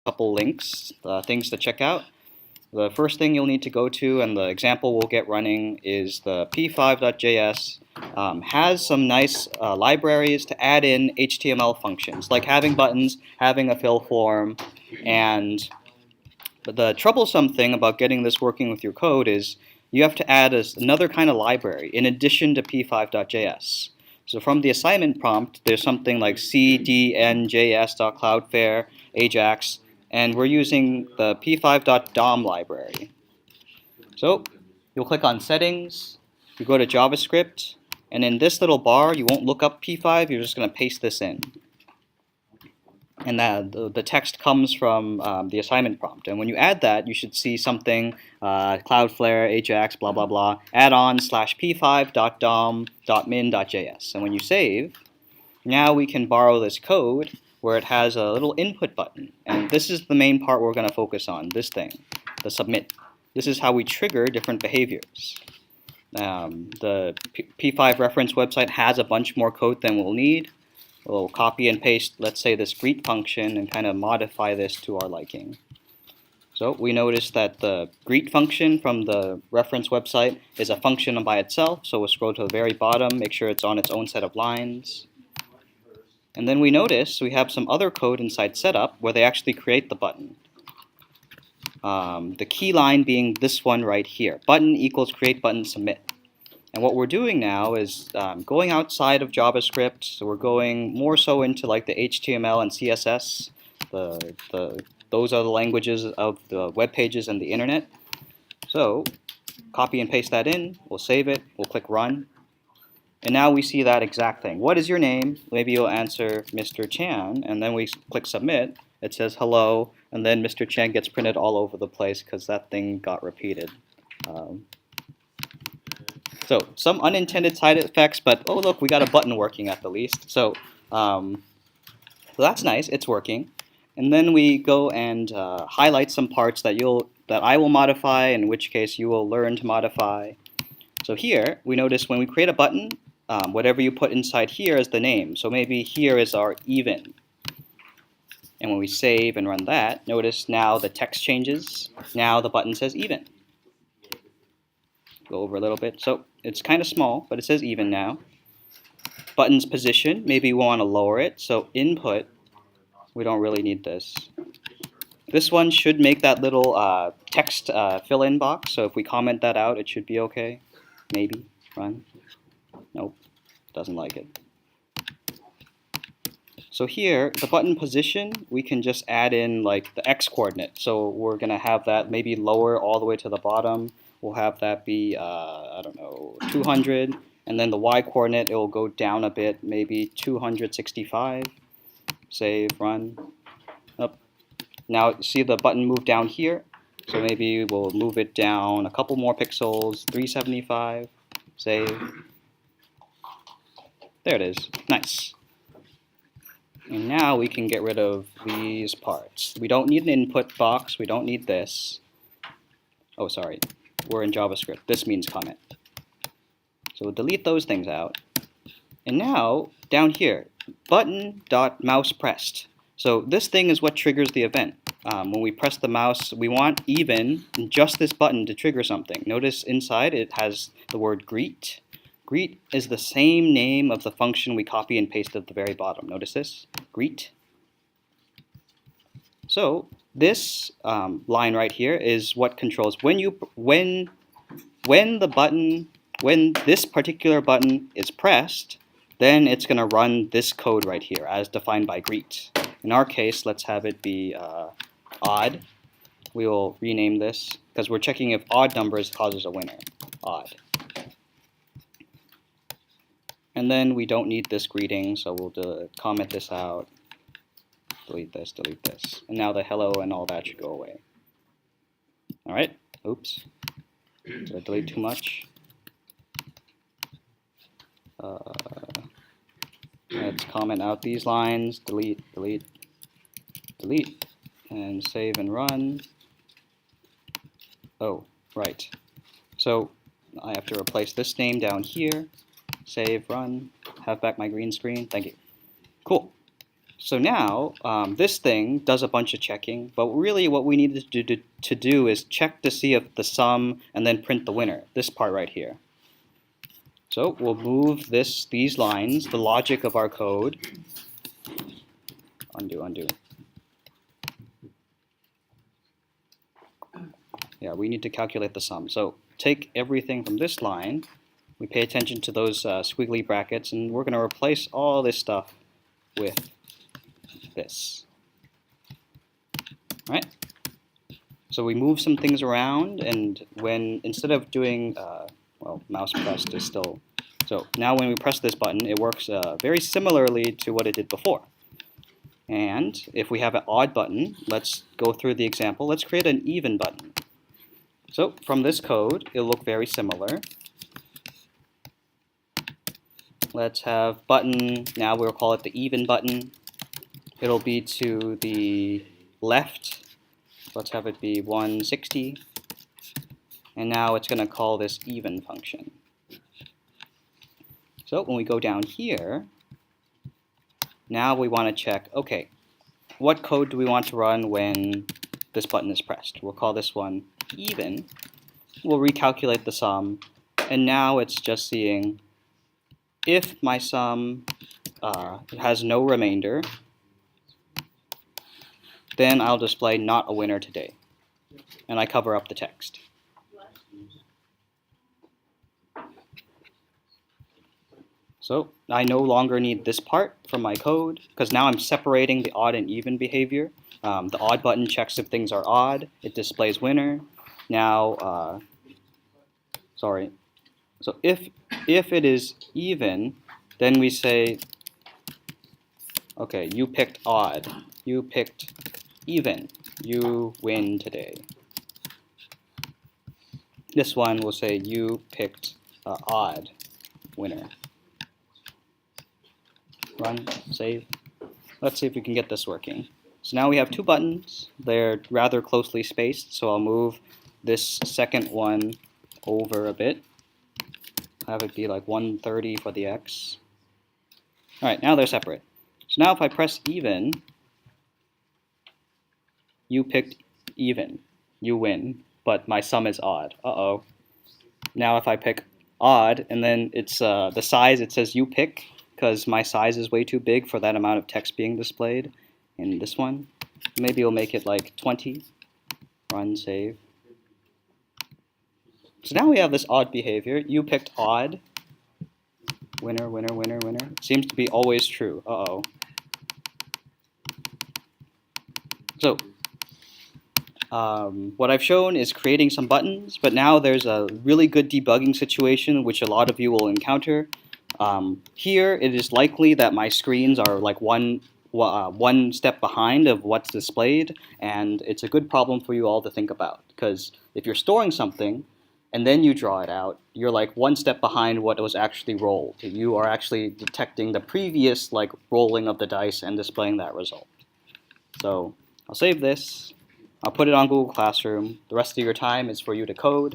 couple links, things to check out. The first thing you'll need to go to, and the example we'll get running, is the p5.js. Has some nice libraries to add in HTML functions, like having buttons, having a fill form, and the troublesome thing about getting this working with your code is you have to add another kind of library in addition to p5.js. So from the assignment prompt, there's something like cdnjs.cloudflare, Ajax, and we're using the p5.dom library. So you'll click on Settings, you go to JavaScript, and in this little bar, you won't look up p5, you're just going to paste this in. And the text comes from the assignment prompt. And when you add that, you should see something, Cloudflare, Ajax, blah, blah, blah, add-on /p5.dom.min.js. And when you save, now we can borrow this code where it has a little input button. And this is the main part we're going to focus on, this thing, the submit. This is how we trigger different behaviors. The P5 reference website has a bunch more code than we'll need. We'll copy and paste, let's say, this greet function and kind of modify this to our liking. So we notice that the greet function from the reference website is a function by itself, so we'll scroll to the very bottom, make sure it's on its own set of lines. And then we notice we have some other code inside setup where they actually create the button. The key line being this one right here, button equals create button submit. And what we're doing now is going outside of JavaScript, so we're going more so into like the HTML and CSS. Those are the languages of the web pages and the internet. So copy and paste that in, we'll save it, we'll click run. And now we see that exact thing. What is your name? Maybe you'll answer Mr. Chan, and then we click submit. It says hello, and then Mr. Chan gets printed all over the place because that thing got repeated. So some unintended side effects, but oh look, we got a button working at the least. So that's nice, it's working. And then we go and highlight some parts that I will modify, in which case you will learn to modify. So here we notice when we create a button, whatever you put inside here is the name. So maybe here is our even. And when we save and run that, notice now the text changes. Now the button says even. Go over a little bit. So it's kind of small, but it says even now. Button's position, maybe we want to lower it. So input, we don't really need this. This one should make that little text fill-in box. So if we comment that out, it should be okay. Maybe. Run. Nope. Doesn't like it. So here, the button position, we can just add in like the x coordinate. So we're going to have that maybe lower all the way to the bottom. We'll have that be, I don't know, 200. And then the y coordinate, it will go down a bit, maybe 265. Save, run. Up. Now see the button move down here. So maybe we'll move it down a couple more pixels, 375. Save. There it is. Nice. And now we can get rid of these parts. We don't need an input box. We don't need this. Oh, sorry. We're in JavaScript. This means comment. So we'll delete those things out. And now, down here, button.mousePressed. So this thing is what triggers the event. When we press the mouse, we want even just this button to trigger something. Notice inside it has the word greet. Greet is the same name of the function we copy and paste at the very bottom. Notice this, greet. So this line right here is what controls when this particular button is pressed, then it's going to run this code right here as defined by greet. In our case, let's have it be odd. We will rename this because we're checking if odd numbers causes a winner. Odd. And then we don't need this greeting, so we'll comment this out. Delete this, delete this. And now the hello and all that should go away. All right. Oops. Did I delete too much? Let's comment out these lines. Delete, delete, delete. And save and run. Oh, right. So I have to replace this name down here. Save, run, have back my green screen. Thank you. Cool. So now, this thing does a bunch of checking, but really what we need to do is check to see if the sum and then print the winner, this part right here. So we'll move these lines, the logic of our code. Undo. Yeah, we need to calculate the sum. So take everything from this line, we pay attention to those squiggly brackets, and we're going to replace all this stuff with this. Right? So we move some things around, and when instead of doing, well, mouse pressed is still, so now when we press this button, it works very similarly to what it did before. And if we have an odd button, let's go through the example. Let's create an even button. So from this code, it'll look very similar. Let's have button, now we'll call it the even button. It'll be to the left. Let's have it be 160. And now it's going to call this even function. So when we go down here, now we want to check, okay, what code do we want to run when this button is pressed? We'll call this one even. We'll recalculate the sum, and now it's just seeing if my sum has no remainder, then I'll display not a winner today, and I cover up the text. So I no longer need this part from my code, because now I'm separating the odd and even behavior. The odd button checks if things are odd. It displays winner. Now, sorry. So if it is even, then we say, okay, you picked odd. You picked even. You win today. This one will say you picked odd. Winner. Run, save. Let's see if we can get this working. So now we have two buttons. They're rather closely spaced, so I'll move this second one over a bit. Have it be like 130 for the X. Alright, now they're separate. So now if I press even, you picked even. You win, but my sum is odd. Uh-oh. Now if I pick odd, and then it's the size, it says you pick, because my size is way too big for that amount of text being displayed in this one. Maybe we'll make it like 20. Run, save. So now we have this odd behavior. You picked odd. Winner, winner, winner, winner. Seems to be always true. Uh-oh. So what I've shown is creating some buttons, but now there's a really good debugging situation which a lot of you will encounter. Here it is likely that my screens are like one step behind of what's displayed, and it's a good problem for you all to think about, because if you're storing something and then you draw it out, you're like one step behind what was actually rolled. You are actually detecting the previous like rolling of the dice and displaying that result. So I'll save this. I'll put it on Google Classroom. The rest of your time is for you to code.